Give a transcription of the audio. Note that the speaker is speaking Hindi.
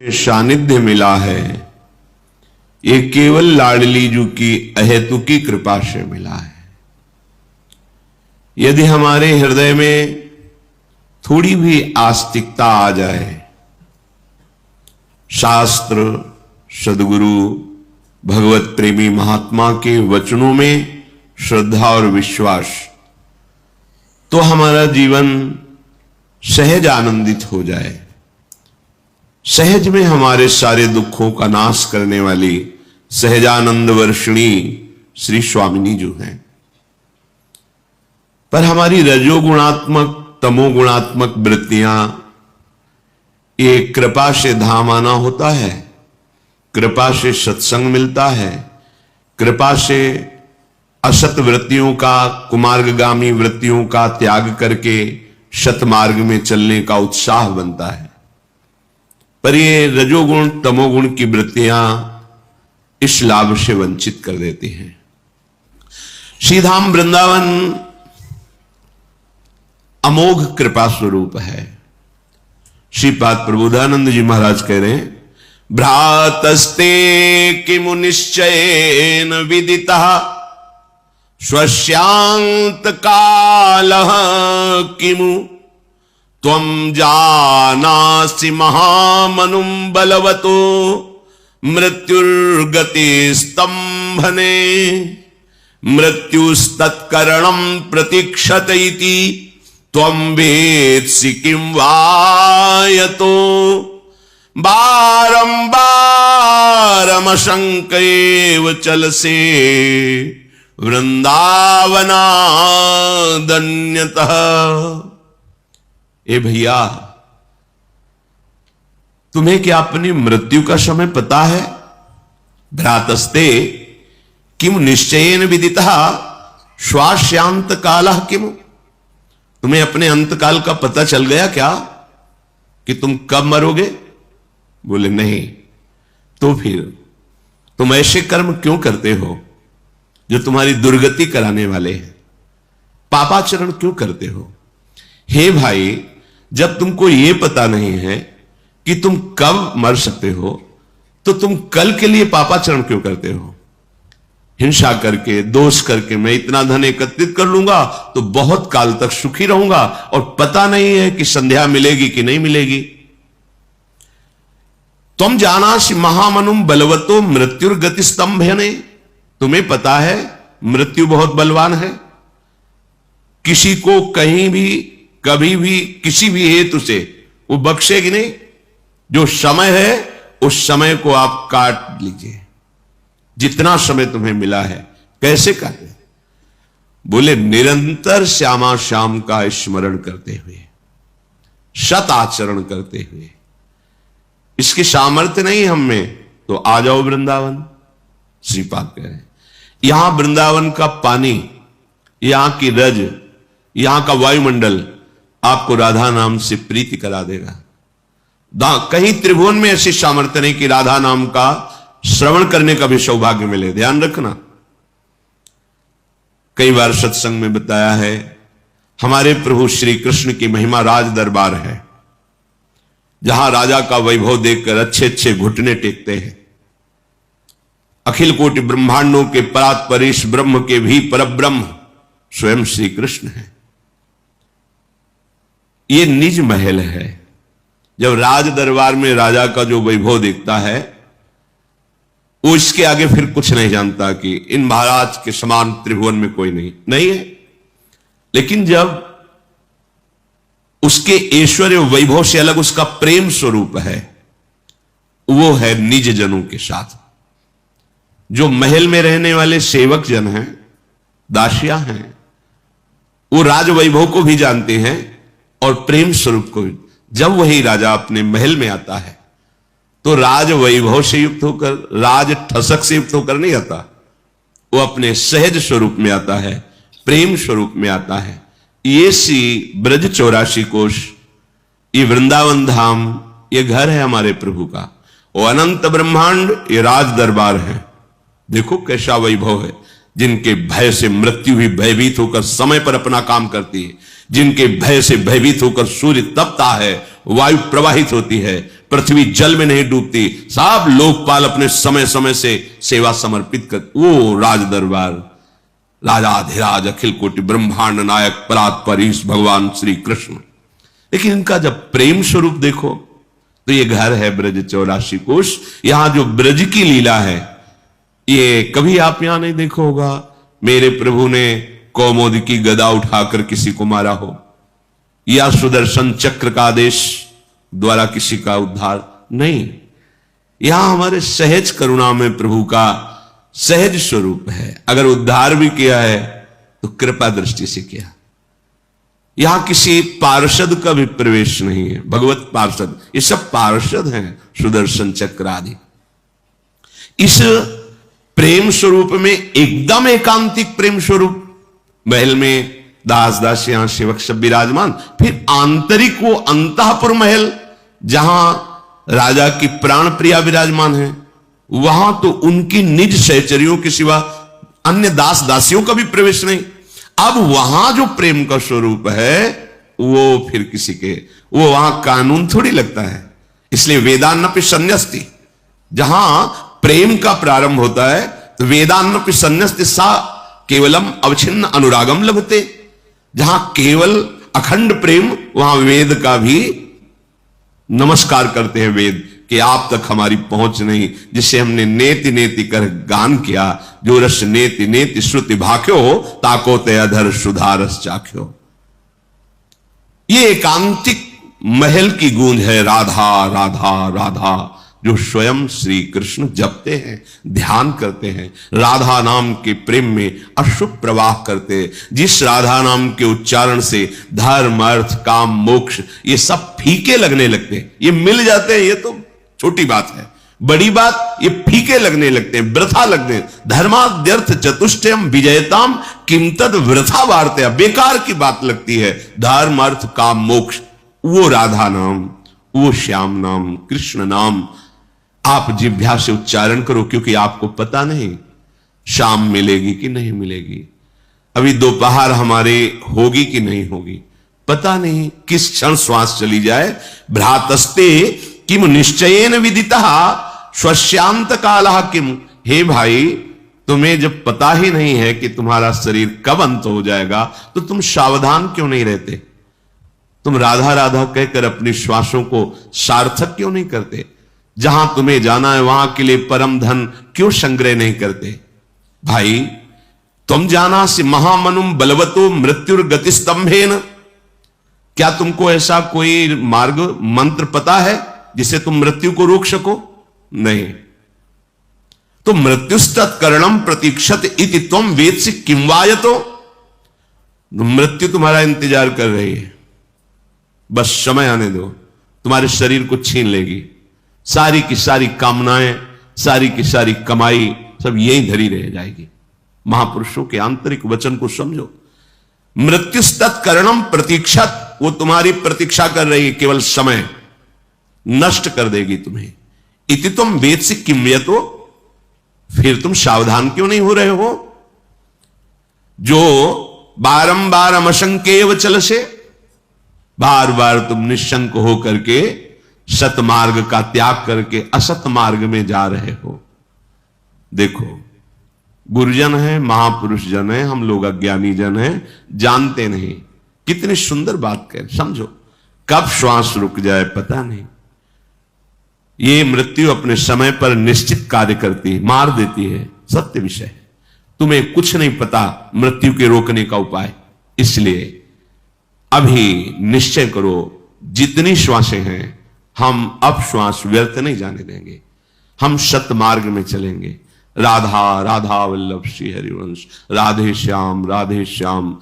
सानिध्य मिला है, ये केवल लाडली जू की अहेतुकी कृपा से मिला है। यदि हमारे हृदय में थोड़ी भी आस्तिकता आ जाए, शास्त्र, सदगुरु, भगवत प्रेमी महात्मा के वचनों में श्रद्धा और विश्वास, तो हमारा जीवन सहज आनंदित हो जाए। सहज में हमारे सारे दुखों का नाश करने वाली सहजानंद वर्षिणी श्री स्वामिनी जो हैं। पर हमारी रजोगुणात्मक तमोगुणात्मक वृत्तियां, ये कृपा से धाम आना होता है, कृपा से सत्संग मिलता है, कृपा से असत वृत्तियों का, कुमार्गगामी वृत्तियों का त्याग करके सतमार्ग में चलने का उत्साह बनता है। पर ये रजोगुण तमोगुण की वृत्तियां इस लाभ से वंचित कर देती हैं। श्रीधाम वृंदावन अमोघ कृपा स्वरूप है। श्रीपाद प्रबोधानंद जी महाराज कह रहे हैं, भ्रातस्ते किमु निश्चयेन विदितः स्वस्यांत कालः किमु त्वं जानासि महामनुं बलवतो मृत्युर्गति स्तंभने मृत्युस्तत्करणं प्रतीक्षत इति त्वं वेत्सि किं वायतो बारंबारमशंकैव चलसे वृंदावनादन्यतः। ए भैया, तुम्हें क्या अपनी मृत्यु का समय पता है? भ्रातस्ते किम निश्चयेन विदितः श्वास्यांत कालः किम, तुम्हें अपने अंतकाल का पता चल गया क्या कि तुम कब मरोगे? बोले नहीं। तो फिर तुम ऐसे कर्म क्यों करते हो जो तुम्हारी दुर्गति कराने वाले हैं? पापाचरण क्यों करते हो? हे भाई, जब तुमको यह पता नहीं है कि तुम कब मर सकते हो, तो तुम कल के लिए पापाचरण क्यों करते हो? हिंसा करके, दोष करके मैं इतना धन एकत्रित कर लूंगा तो बहुत काल तक सुखी रहूंगा, और पता नहीं है कि संध्या मिलेगी कि नहीं मिलेगी। तुम जानासि महामनुम बलवतो मृत्युर्गति स्तंभने, तुम्हें पता है मृत्यु बहुत बलवान है, किसी को कहीं भी कभी भी किसी भी हेतु से वो बख्शेगी नहीं। जो समय है उस समय को आप काट लीजिए, जितना समय तुम्हें मिला है। कैसे काटे? बोले निरंतर श्यामा श्याम का स्मरण करते हुए, सत आचरण करते हुए। इसकी सामर्थ्य नहीं हम में, तो आ जाओ वृंदावन। श्रीपाद कह रहे हैं, यहां वृंदावन का पानी, यहां की रज, यहां का वायुमंडल आपको राधा नाम से प्रीति करा देगा। कहीं त्रिभुवन में ऐसी सामर्थ्य नहीं कि राधा नाम का श्रवण करने का भी सौभाग्य मिले। ध्यान रखना, कई बार सत्संग में बताया है, हमारे प्रभु श्री कृष्ण की महिमा राज दरबार है, जहां राजा का वैभव देखकर अच्छे अच्छे घुटने टेकते हैं। अखिल कोटि ब्रह्मांडों के परात परेश ब्रह्म के भी परब्रह्म स्वयं श्री कृष्ण है। ये निज महल है। जब राज दरबार में राजा का जो वैभव देखता है, वो इसके आगे फिर कुछ नहीं जानता कि इन महाराज के समान त्रिभुवन में कोई नहीं है। लेकिन जब उसके ऐश्वर्य वैभव से अलग उसका प्रेम स्वरूप है, वो है निज जनों के साथ। जो महल में रहने वाले सेवक जन हैं, दासियां हैं, वो राज वैभव को भी जानते हैं और प्रेम स्वरूप को भी। जब वही राजा अपने महल में आता है तो राज वैभव से युक्त होकर, राज ठसक से युक्त होकर नहीं आता, वो अपने सहज स्वरूप में आता है, प्रेम स्वरूप में आता है। ये सी ब्रज 84 कोश, ये वृंदावन धाम, ये घर है हमारे प्रभु का। वो अनंत ब्रह्मांड, ये राज दरबार है। देखो कैसा वैभव है। जिनके भय से मृत्यु भी भयभीत होकर समय पर अपना काम करती है, जिनके भय से भयभीत होकर सूर्य तपता है, वायु प्रवाहित होती है, पृथ्वी जल में नहीं डूबती, सब लोकपाल अपने समय समय से सेवा समर्पित कर, वो राज दरबार, राजाधिराज अखिल कोटि ब्रह्मांड नायक परात्परीश भगवान श्री कृष्ण। लेकिन इनका जब प्रेम स्वरूप देखो तो ये घर है ब्रज 84 कोश। यहां जो ब्रज की लीला है ये कभी आप यहां नहीं देखो होगा मेरे प्रभु ने कौमुदी की गदा उठाकर किसी को मारा हो, या सुदर्शन चक्र का आदेश द्वारा किसी का उद्धार नहीं। यहां हमारे सहज करुणा में प्रभु का सहज स्वरूप है। अगर उद्धार भी किया है तो कृपा दृष्टि से किया। यहां किसी पार्षद का भी प्रवेश नहीं है, भगवत पार्षद, ये सब पार्षद हैं, सुदर्शन चक्र आदि। इस प्रेम स्वरूप में एकदम एकांतिक प्रेम स्वरूप, महल में दास दासियां सेवक सब विराजमान, फिर आंतरिक वो अंतःपुर महल जहां राजा की प्राण प्रिया विराजमान है, वहां तो उनकी निज सहचरियों के सिवा अन्य दास दासियों का भी प्रवेश नहीं। अब वहां जो प्रेम का स्वरूप है वो फिर किसी के, वो वहां कानून थोड़ी लगता है। इसलिए वेदान्नपि संन्यस्ति, जहां प्रेम का प्रारंभ होता है तो वेदान्नपि संन्यस्ति सा केवलम अवच्छिन्न अनुरागम लभते। जहां केवल अखंड प्रेम, वहां वेद का भी नमस्कार करते हैं वेद कि आप तक हमारी पहुंच नहीं, जिसे हमने नेति नेति कर गान किया, जो रस नेति नेति श्रुति भाख्यो ताको ते अधर सुधारस चाख्यो। ये एकांतिक महल की गूंज है, राधा राधा राधा, जो स्वयं श्री कृष्ण जपते हैं, ध्यान करते हैं, राधा नाम के प्रेम में अशुभ प्रवाह करते हैं। जिस राधा नाम के उच्चारण से धर्म अर्थ काम मोक्ष ये सब फीके लगने लगते हैं, ये मिल जाते हैं, ये तो छोटी बात है। बड़ी बात ये फीके लगने लगते हैं, वृथा लगते हैं। धर्माद्यर्थ चतुष्टयम विजयताम किम तद वृथा वार्तया, बेकार की बात लगती है। धर्म अर्थ काम मोक्ष, वो राधा नाम, वो श्याम नाम, कृष्ण नाम आप जिह्वा से उच्चारण करो, क्योंकि आपको पता नहीं शाम मिलेगी कि नहीं मिलेगी, अभी दोपहर हमारे होगी कि नहीं होगी, पता नहीं किस क्षण श्वास चली जाए। भ्रातस्ते किम निश्चयेन विदिता स्वस्यांत कालः किम, हे भाई तुम्हें जब पता ही नहीं है कि तुम्हारा शरीर कब अंत हो जाएगा तो तुम सावधान क्यों नहीं रहते? तुम राधा राधा कहकर अपनी श्वासों को सार्थक क्यों नहीं करते? जहां तुम्हें जाना है वहां के लिए परम धन क्यों संग्रह नहीं करते? भाई तुम जाना से महामनुम बलवतो मृत्युर्गति स्तंभेन, क्या तुमको ऐसा कोई मार्ग मंत्र पता है जिसे तुम मृत्यु को रोक सको? नहीं। तो मृत्युस्तत्करणम प्रतीक्षत इति त्वम वेद से किम वायतो, मृत्यु तुम्हारा इंतजार कर रही है, बस समय आने दो, तुम्हारे शरीर को छीन लेगी। सारी की सारी कामनाएं, सारी की सारी कमाई सब यही धरी रह जाएगी। महापुरुषों के आंतरिक वचन को समझो। मृत्युस्तत्करणम प्रतीक्षत, वो तुम्हारी प्रतीक्षा कर रही है, केवल समय नष्ट कर देगी तुम्हें। इति तुम वेद से किम्यतो, फिर तुम सावधान क्यों नहीं हो रहे हो? जो बारंबार अमशंकेव चल से, बार बार तुम निशंक हो करके सत मार्ग का त्याग करके असत मार्ग में जा रहे हो। देखो गुरुजन है, महापुरुष जन है, हम लोग अज्ञानी जन है, जानते नहीं। कितनी सुंदर बात कह, समझो कब श्वास रुक जाए पता नहीं। ये मृत्यु अपने समय पर निश्चित कार्य करती है, मार देती है, सत्य विषय है। तुम्हें कुछ नहीं पता मृत्यु के रोकने का उपाय, इसलिए अभी निश्चय करो जितनी श्वासें हैं हम अब श्वास व्यर्थ नहीं जाने देंगे, हम सत मार्ग में चलेंगे। राधा राधा वल्लभ श्री हरिवंश, राधे श्याम राधे श्याम।